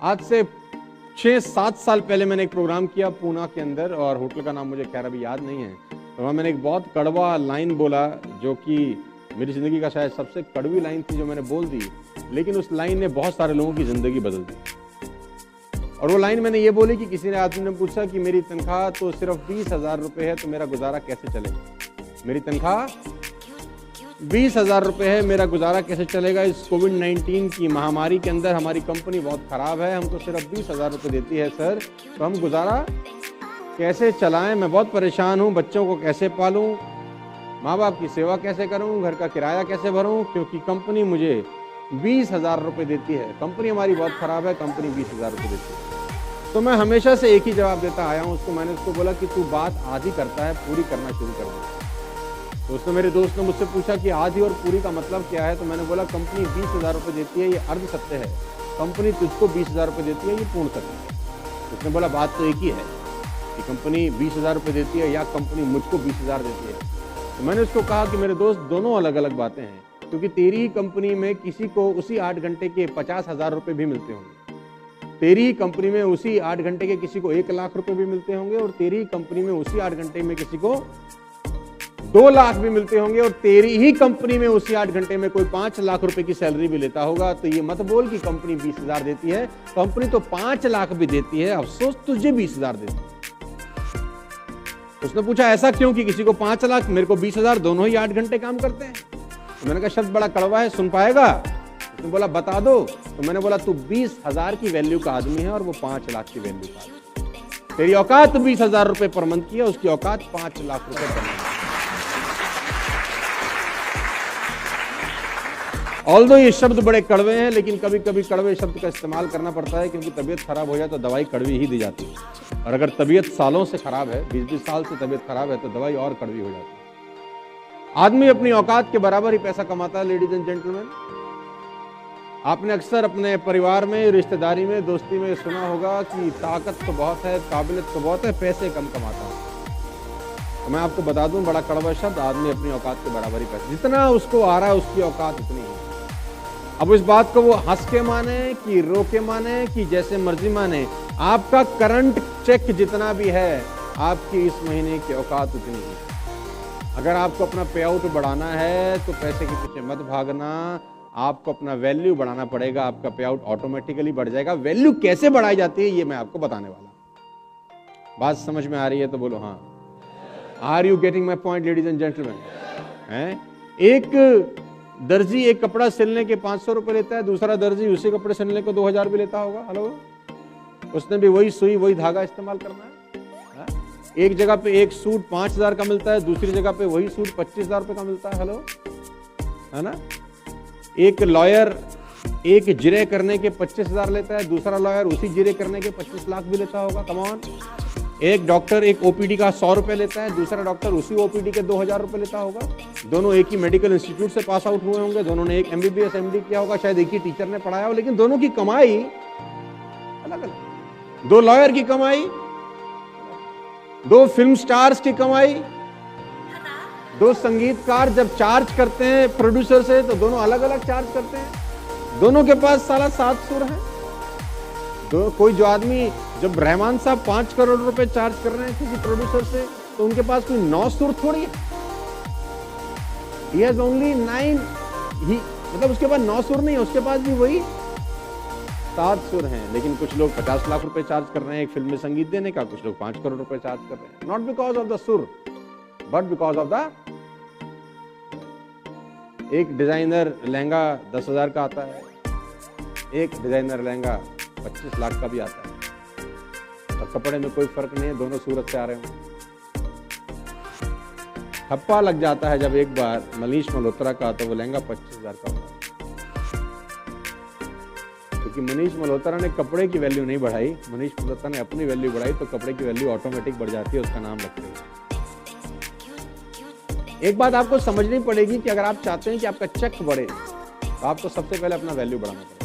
आज से 6-7 साल पहले मैंने एक प्रोग्राम किया पूना के अंदर, और होटल का नाम मुझे खैर अभी याद नहीं है। तो वहाँ मैंने एक बहुत कड़वा लाइन बोला, जो कि मेरी ज़िंदगी का शायद सबसे कड़वी लाइन थी जो मैंने बोल दी, लेकिन उस लाइन ने बहुत सारे लोगों की ज़िंदगी बदल दी। और वो लाइन मैंने ये बोली कि किसी ने आदमी ने पूछा कि मेरी तनख्वाह तो सिर्फ 20,000 रुपये है, तो मेरा गुजारा कैसे चलेगा। मेरी तनख्वाह 20,000 रुपये है, मेरा गुजारा कैसे चलेगा। इस कोविड-19 की महामारी के अंदर हमारी कंपनी बहुत ख़राब है, हमको सिर्फ 20,000 रुपये देती है सर, तो हम गुजारा कैसे चलाएं। मैं बहुत परेशान हूं, बच्चों को कैसे पालूं, माँ बाप की सेवा कैसे करूं, घर का किराया कैसे भरूं, क्योंकि कंपनी मुझे 20,000 रुपये देती है। कंपनी हमारी बहुत ख़राब है, कंपनी 20,000 रुपये देती है। तो मैं हमेशा से एक ही जवाब देता आया हूँ उसको। मैंने उसको बोला कि तू बात आधी करता है, पूरी करना शुरू कर दे। तो उसने, मेरे दोस्त ने मुझसे पूछा कि आधी और पूरी का मतलब क्या है। तो मैंने बोला कंपनी 20,000 रुपये देती है, ये अर्ध सत्य है। कंपनी तुझको 20,000 रुपये देती है, ये पूर्ण सत्य है। उसने बोला बात तो एक ही है कि कंपनी 20,000 रुपये देती है या कंपनी मुझको 20,000 देती है। तो मैंने उसको कहा कि मेरे दोस्त, दोनों अलग अलग बातें हैं, क्योंकि तेरी ही कंपनी में किसी को उसी 8 घंटे के 50,000 रुपये भी मिलते होंगे। तेरी ही कंपनी में उसी 8 घंटे के किसी को 1 लाख रुपए भी मिलते होंगे, और तेरी ही कंपनी में उसी 8 घंटे में किसी को 2 लाख भी मिलते होंगे, और तेरी ही कंपनी में उसी 8 घंटे में कोई 5 लाख रुपए की सैलरी भी लेता होगा। तो ये मत बोल कि कंपनी 20,000 देती है, कंपनी तो 5 लाख भी देती है, अफसोस तुझे 20,000 देती है। उसने पूछा ऐसा क्यों कि किसी को 5 लाख, मेरे को 20,000, दोनों ही 8 घंटे काम करते हैं। तो मैंने कहा शब्द बड़ा कड़वा है, सुन पाएगा। उसने बोला बता दो। तो मैंने बोला तू 20,000 की वैल्यू का आदमी है और वो 5 लाख की वैल्यू का आदमी। तेरी औकात 20,000 रुपए पर मंथ की है, उसकी औकात 5 लाख रुपए पर मंथ। ऑल्दो ये शब्द बड़े कड़वे हैं, लेकिन कभी कभी कड़वे शब्द का इस्तेमाल करना पड़ता है, क्योंकि तबीयत खराब हो जाए तो दवाई कड़वी ही दी जाती है। और अगर तबीयत सालों से खराब है, 20-20 साल से तबीयत खराब है, तो दवाई और कड़वी हो जाती है। आदमी अपनी औकात के बराबर ही पैसा कमाता है। लेडीज एंड जेंटलमैन, आपने अक्सर अपने परिवार में, रिश्तेदारी में, दोस्ती में सुना होगा कि ताकत तो बहुत है, काबिलियत तो बहुत है, पैसे कम कमाता है। तो मैं आपको बता दूं, बड़ा कड़वा शब्द, आदमी अपनी औकात के बराबर ही पैसा, जितना उसको आ रहा है उसकी औकात उतनी ही। अब इस बात को वो हंस के माने कि रो के माने कि जैसे मर्जी माने, आपका करंट चेक जितना भी है, आपकी इस महीने की औकात उतनी ही। अगर आपको अपना पे आउट बढ़ाना है तो पैसे के पीछे मत भागना, आपको अपना वैल्यू बढ़ाना पड़ेगा, आपका पे आउट ऑटोमेटिकली बढ़ जाएगा। वैल्यू कैसे बढ़ाई जाती है ये मैं आपको बताने वाला। बात समझ में आ रही है तो बोलो हाँ। Are you getting my point ladies and gentleman. एक दर्जी एक कपड़ा सिलने के 500 रुपए लेता है, दूसरा दर्जी उसी कपड़े सिलने को 2,000 भी लेता होगा। हेलो, उसने भी वही सुई वही धागा इस्तेमाल करना है। एक जगह पे एक सूट 5,000 का मिलता है, दूसरी जगह पे वही सूट 25,000 रुपए का मिलता है। हेलो, है ना। एक लॉयर एक जिरे करने के 25,000 लेता है, दूसरा लॉयर उसी जिरे करने के 25 लाख भी लेता होगा। Come on. एक डॉक्टर एक ओपीडी का 100 रुपए लेता है, दूसरा डॉक्टर उसी ओपीडी के 2,000 रुपए लेता होगा। दोनों एक ही मेडिकल इंस्टीट्यूट से पास आउट हुए होंगे, दोनों ने एक MBBS MD किया होगा, शायद एक ही टीचर ने पढ़ाया हो, लेकिन दोनों की कमाई अलग अलग। 2 लॉयर की कमाई, 2 फिल्म स्टार्स की कमाई, 2 संगीतकार जब चार्ज करते हैं प्रोड्यूसर से तो दोनों अलग अलग चार्ज करते हैं। दोनों के पास साला 7 सुर हैं। कोई जो आदमी, जब रहमान साहब 5 करोड़ रुपए चार्ज कर रहे हैं किसी प्रोड्यूसर से, तो उनके पास कोई 9 सुर थोड़ी है। He has only 9, मतलब उसके पास 9 सुर नहीं है, उसके पास भी वही 7 सुर हैं। लेकिन कुछ लोग 50 लाख रुपए चार्ज कर रहे हैं एक फिल्म में संगीत देने का, कुछ लोग 5 करोड़ रुपए चार्ज कर रहे हैं। नॉट बिकॉज ऑफ द सुर बट बिकॉज ऑफ द। एक डिजाइनर लहंगा 10,000 का आता है, एक डिजाइनर लहंगा 25 लाख का भी आता है, और कपड़े में कोई फर्क नहीं है, दोनों सूरत से आ रहे हों। ठप्पा लग जाता है जब एक बार मनीष मल्होत्रा का, तो वो लहंगा 25,000 का होता है, क्योंकि मनीष मल्होत्रा ने कपड़े की वैल्यू नहीं बढ़ाई, मनीष मल्होत्रा ने अपनी वैल्यू बढ़ाई, तो कपड़े की वैल्यू ऑटोमेटिक बढ़ जाती है, उसका नाम लगता है। एक बात आपको समझनी पड़ेगी कि अगर आप चाहते हैं कि आपका चेक बढ़े, तो आपको सबसे पहले अपना वैल्यू बढ़ाना पड़ेगा।